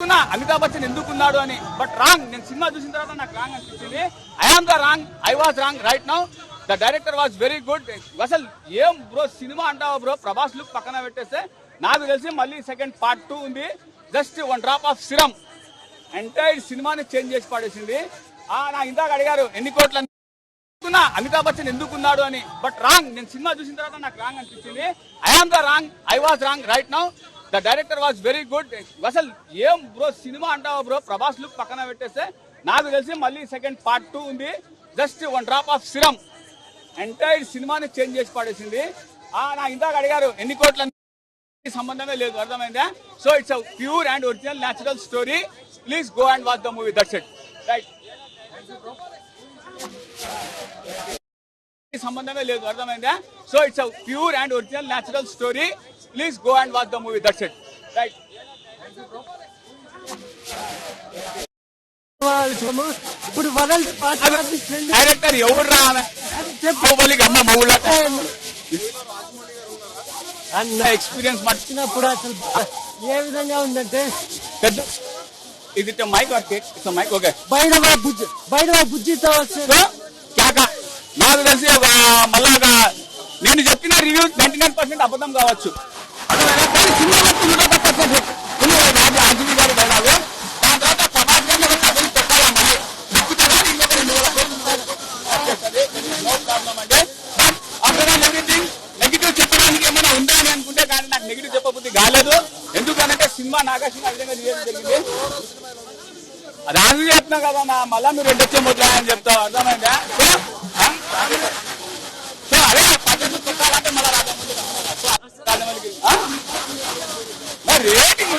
అమితాబ్ బచ్చన్ ఎందుకున్నాడు అని. But wrong. నేను cinema చూసిన తర్వాత నాకు రాంగ్ అనిపించింది. I am the wrong, I was wrong right now. The director was very good. అసలు ఏం బ్రో సినిమా అంటావా బ్రో? ప్రభాస్ లుక్ పక్కన పెట్టేస్తే నాకు తెలిసి మళ్ళీ సెకండ్ పార్ట్ 2 ఉంది. Just 1 drop of serum entire సినిమాని చేంజ్ చేసి పడేసింది. నా ఇందాక అడిగారు ఎన్ని కోట్లు అమితాబ్ బచ్చన్ ఎందుకున్నాడు అని. But wrong. నేను సినిమా చూసిన తర్వాత నాకు రాంగ్ అనిపించింది. I am the wrong, I was wrong right now. The director was very good. అసలు ఏం బ్రో సినిమా అంటావా బ్రో? ప్రభాస్ లుక్ పక్కన పెట్టేస్తే నాకు తెలిసి మళ్ళీ సెకండ్ పార్ట్ 2 ఉంది. Just 1 drop of serum entire సినిమాని చేంజ్ చేసి పడేసింది. నా ఇందాక అడిగారు ఎన్ని కోట్ల సంబంధమే లేదు. అర్థమైందా? So it's a pure and original natural story. Please go and watch the movie. That's it. Right. సంబంధమే లేదు. అర్థమైందా? So it's a pure and original natural story. Please go and watch the movie. That's it. Right. ఇప్పుడు world director ఎవరు రా? అమ్మ మౌల అన్న experience మర్చినప్పుడు అసలు ఏ విధంగా ఉందంటే పెద్ద ఇది మైక్ మైక్ ఓకే బయట బుజ్జితో నాకు తెలిసి మళ్ళా నేను చెప్పిన రివ్యూ 99% అబద్ధం కావచ్చు. ఆర్జీవి గారు డైలాగు దాని తర్వాత ప్రభాస్ గారిని పెట్టాలి. ఎవ్రీథింగ్ నెగిటివ్ చెప్పడానికి ఏమైనా ఉందా అని అనుకుంటే కానీ నాకు నెగిటివ్ చెప్పబుద్ధి కాలేదు. ఎందుకనంటే సినిమా నాగార్జున విధంగా తీయడం జరిగింది. అది ఆర్జీ చెప్తున్నా కదా మళ్ళా మీరు 2 వచ్చే మొదలని చెప్తావు. అర్థమైందా? సో అదే పద్ధతి పెట్టాలంటే మళ్ళీ రేటింగ్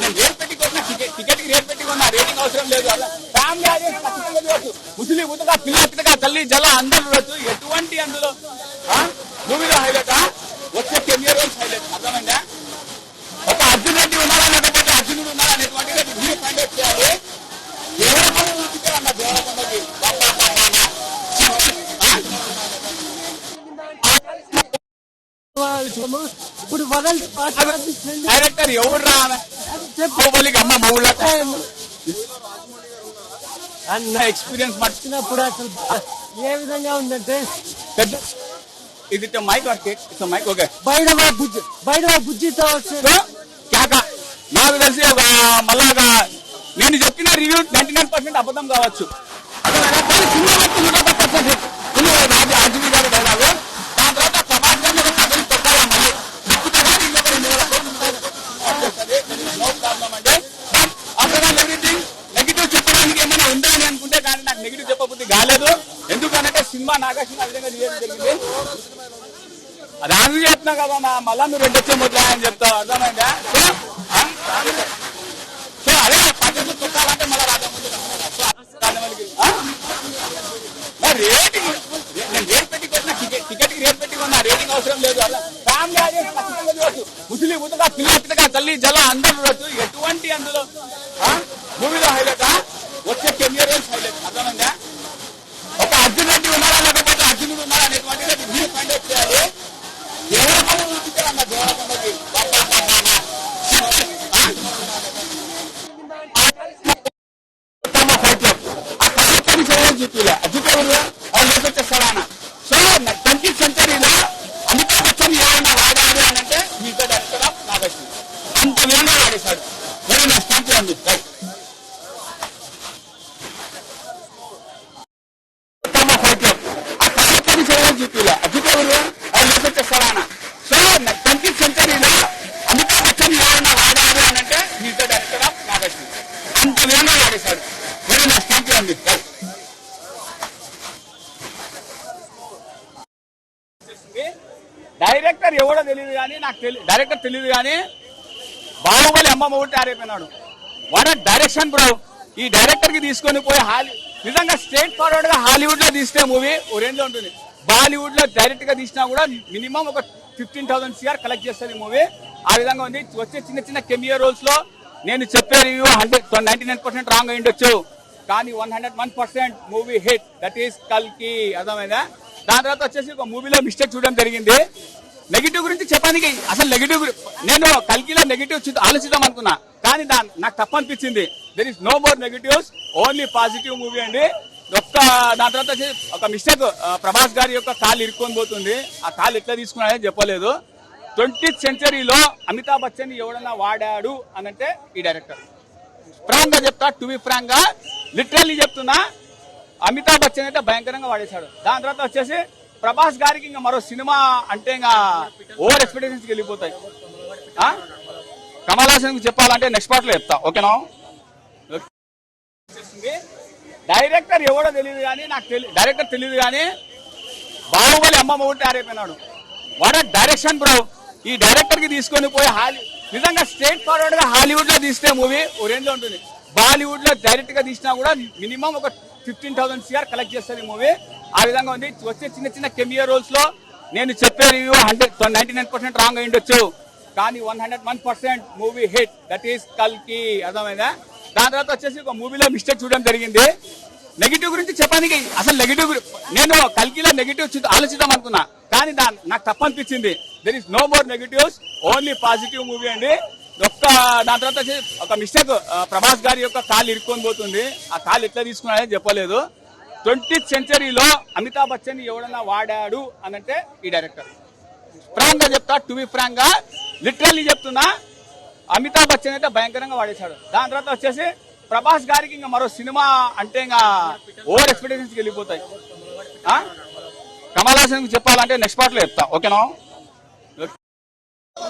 నేను రేట్ పెట్టుకున్నా. టికెట్ కి రేట్ పెట్టుకున్నా. రేటింగ్ అవసరం లేదు. ఫ్యామిలీ ఆడియన్స్ ఖచ్చితంగా చూడొచ్చు. ముసలి ఉతగా పిల్లగా తల్లి జల అందరూ చూడొచ్చు. ఎటువంటి అందులో మూవీలో హైలైట్ వచ్చే కెమియర్ రోల్స్ హైలైట్. అర్థమైందా? ఒక అర్జున్ రెడ్డి ఉన్నారా లేకపోతే అర్జునుడు ఉన్నారా అనేటువంటిది మీరు ఫైండ్ అవుట్ చేయాలి. ఇప్పుడు వరల్డ్ డైరెక్టర్ ఎవరు రా? అమ్మ మౌల అన్న ఎక్స్పీరియన్స్ మర్చినప్పుడు అసలు ఏ విధంగా ఉందంటే పెద్ద ఇది మైక్ మైక్ ఓకే బయట బుజ్జితో నాకు తెలిసి మళ్ళా నేను చెప్పిన రివ్యూ 99% అబద్ధం కావచ్చు. ఆర్జీవి గారు డైలాగు దాని తర్వాత ప్రభాస్ గారిని పెట్టాలి. ఎవ్రీథింగ్ నెగిటివ్ చెప్పడానికి ఏమైనా ఉందా అని అనుకుంటే కానీ నాకు నెగిటివ్ చెప్పబుద్ధి కాలేదు. ఎందుకనంటే సినిమా నాగార్జున విధంగా తీయడం జరిగింది. అది ఆర్జీ చెప్తున్నా కదా మళ్ళా మీరు 2 వచ్చే మొదలని చెప్తావు. అర్థమైందా? సో అదే పద్ధతి పెట్టాలంటే మళ్ళీ రేటింగ్ నేను రేట్ పెట్టుకున్నా. టికెట్ కి రేట్ పెట్టుకున్నా. రేటింగ్ అవసరం లేదు. ఫ్యామిలీ ఆడియన్స్ ఖచ్చితంగా చూడొచ్చు. ముసలి ఉతగా పిల్లగా తల్లి జల అందరూ చూడొచ్చు. ఎటువంటి అందులో మూవీలో హైలైట్ వచ్చే కెమియర్ రోల్స్ హైలైట్. అర్థమైందా? ఒక అర్జున్ రెడ్డి ఉన్నారా లేకపోతే అర్జునుడు ఉన్నారా అనేటువంటిది మీరు ఫైండ్ అవుట్ చేయాలి. చూపిలే సో 20th సెంచరీలో అమితాబ్ బచ్చన్ ఏమైనా వాడారు అని అంటే మీతో డైరెక్టర్ ఆఫ్ నాగార్జున అంత విధంగా వాడేశాడు. Very nice. థ్యాంక్ యూ అండి. చూపిలే చేస్తారా? సో 20th సెంచరీలో అమితాబ్ బచ్చన్ ఏమైనా వాడారు అని అంటే మీతో డైరెక్టర్ ఆఫ్ నాగార్జున అంత విధంగా వాడేశాడు. Very nice. థ్యాంక్ యూ అండి. డైరెక్టర్ ఎవడో తెలియదు కానీ నాకు డైరెక్టర్ తెలియదు కానీ బాహుబలి అమ్మమ్మ ఒకటి ఆరైపోయినాడు. వాడ డైరెక్షన్ బ్రో. ఈ డైరెక్టర్ కి తీసుకొని పోయి నిజంగా స్ట్రేట్ ఫార్వర్డ్ గా హాలీవుడ్ లో తీస్తే మూవీ ఓ రేంజ్ లో ఉంటుంది. బాలీవుడ్ లో డైరెక్ట్ గా తీసినా కూడా మినిమం ఒక 15,000 CR కలెక్ట్ చేస్తుంది మూవీ. ఆ విధంగా ఉంది. వచ్చే చిన్న చిన్న కెమియర్ రోల్స్ లో నేను చెప్పే రివ్యూ 99% రాంగ్ అయ్యిండొచ్చు కానీ 101% మూవీ హిట్. దట్ ఈస్ కల్కి. అర్థమైందా? దాని తర్వాత వచ్చేసి ఒక మూవీలో మిస్టేక్ చూడడం జరిగింది. నెగిటివ్ గురించి చెప్పడానికి అసలు నెగిటివ్ నేను కల్కిలో నెగిటివ్ ఆలోచిద్దాం అనుకున్నా, కానీ నాకు తప్పు అనిపించింది. There is no more negatives, only positive movie అండి. దాని తర్వాత వచ్చి ఒక మిస్టేక్, ప్రభాస్ గారి యొక్క కాలు ఇరుక్కొని పోతుంది. ఆ కాలు ఎట్లా తీసుకున్నాడని చెప్పలేదు. 20th సెంచరీలో అమితాబ్ బచ్చన్ ఎవడన్నా వాడాడు అనంటే ఈ డైరెక్టర్. ఫ్రాంక్ గా చెప్తా, టు బి ఫ్రాంక్ గా లిటరల్లీ చెప్తున్నా, అమితాబ్ బచ్చన్ అయితే భయంకరంగా వాడేశాడు. దాని తర్వాత వచ్చేసి ప్రభాస్ గారికి ఇంకా మరో సినిమా అంటే ఇంకా ఓవర్ ఎక్స్పెక్టేషన్స్ వెళ్ళిపోతాయి. కమల్ హాసన్ చెప్పాలంటే నెక్స్ట్ పార్ట్ లో చెప్తా, ఓకేనా. డైరెక్టర్ ఎవడో తెలియదు కానీ డైరెక్టర్ తెలియదు కానీ బాహుబలి అమ్మమ్మ ఉంటే ఆరైపోయినాడు. వాడ డైరెక్షన్ బ్రో. ఈ డైరెక్టర్ కి తీసుకొని పోయి నిజంగా స్ట్రేట్ ఫార్వర్డ్ గా హాలీవుడ్ లో తీస్తే మూవీ ఓ రేంజ్ లో ఉంటుంది. బాలీవుడ్ లో డైరెక్ట్ గా తీసినా కూడా మినిమం ఒక 15,000 CR కలెక్ట్ చేస్తుంది మూవీ. ఆ విధంగా ఉంది. వచ్చే చిన్న చిన్న కెమియో రోల్స్ లో నేను చెప్పే రివ్యూ 99% రాంగ్ అయ్యిండొచ్చు, కానీ 101% మూవీ హిట్. దట్ ఈస్ కల్కి. అర్థమైందా? దాని తర్వాత వచ్చేసి ఒక మూవీలో మిస్టేక్ చూడడం జరిగింది. నెగిటివ్ గురించి చెప్పడానికి అసలు నెగిటివ్ నేను కల్కిలో నెగిటివ్ ఆలోచిద్దాం అనుకున్నా, కానీ నాకు తప్పు అనిపించింది. There is no more negatives, only positive movie అండి. దాని తర్వాత వచ్చి ఒక మిస్టేక్, ప్రభాస్ గారి యొక్క కాలు ఇరుక్కొని పోతుంది. ఆ కాలు ఎట్లా తీసుకున్నాడని చెప్పలేదు. 20th సెంచరీలో అమితాబ్ బచ్చన్ ఎవడన్నా వాడాడు అనంటే ఈ డైరెక్టర్. ఫ్రాంక్ గా చెప్తా, టు బి ఫ్రాంక్ గా లిటరల్లీ చెప్తున్నా, అమితాబ్ బచ్చన్ అయితే భయంకరంగా వాడేశాడు. దాని తర్వాత వచ్చేసి ప్రభాస్ గారికి ఇంకా మరో సినిమా అంటే ఇంకా ఓవర్ ఎక్స్పెక్టేషన్స్ వెళ్ళిపోతాయి. కమల్ హాసన్ చెప్పాలంటే నెక్స్ట్ పార్ట్ లో చెప్తా, ఓకేనా.